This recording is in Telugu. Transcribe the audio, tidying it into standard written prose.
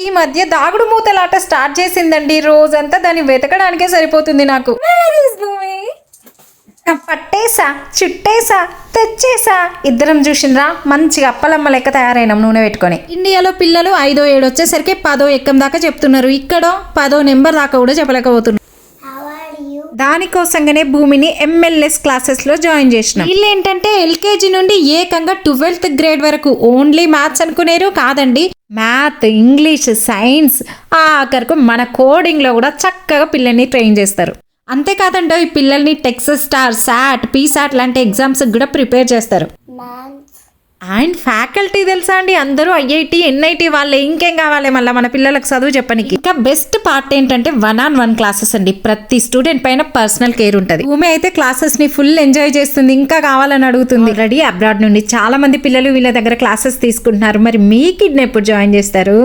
ఈ మధ్య దాగుడు మూతలాట స్టార్ట్ చేసిందండి. రోజంతా దాన్ని వెతకడానికే సరిపోతుంది నాకు. పట్టేసా, చుట్టేసా, తెచ్చేసా. ఇద్దరం చూసినరా మంచిగా అప్పలమ్మ లెక్క తయారైనాం నూనె పెట్టుకొని. ఇండియాలో పిల్లలు 5, 7 వచ్చేసరికి 10 ఎక్కం దాకా చెప్తున్నారు. ఇక్కడ 10 నెంబర్ దాకా కూడా చెప్పలేకపోతున్నారు. దానికోసంగానే భూమిని ఎంఎల్ఎస్ క్లాసెస్ లో జాయిన్ చేసిన. వీళ్ళు ఏంటంటే ఎల్కేజీ నుండి ఏకంగా 12th గ్రేడ్ వరకు ఓన్లీ మ్యాథ్స్ అనుకునేరు కాదండి. మ్యాథ్, ఇంగ్లీష్, సైన్స్, ఆఖరకు మన కోడింగ్ లో కూడా చక్కగా పిల్లల్ని ట్రైన్ చేస్తారు. అంతేకాదండి ఈ పిల్లల్ని టెక్సస్ స్టార్, సాట్, పీసాట్ లాంటి ఎగ్జామ్స్ కూడా ప్రిపేర్ చేస్తారు. అండ్ ఫ్యాకల్టీ తెలుసా అండి, అందరూ ఐఐటి, ఎన్ఐటి వాళ్ళే. ఇంకేం కావాలి మళ్ళీ మన పిల్లలకు చదువు చెప్పనికి. ఇంకా బెస్ట్ పార్ట్ ఏంటంటే 1-on-1 క్లాసెస్ అండి. ప్రతి స్టూడెంట్ పైన పర్సనల్ కేర్ ఉంటుంది. భూమి అయితే క్లాసెస్ ని ఫుల్ ఎంజాయ్ చేస్తుంది, ఇంకా కావాలని అడుగుతుంది. ఆల్రెడీ అబ్రాడ్ నుండి చాలా మంది పిల్లలు వీళ్ళ దగ్గర క్లాసెస్ తీసుకుంటున్నారు. మరి మీ కిడ్ని ఎప్పుడు జాయిన్ చేస్తారు?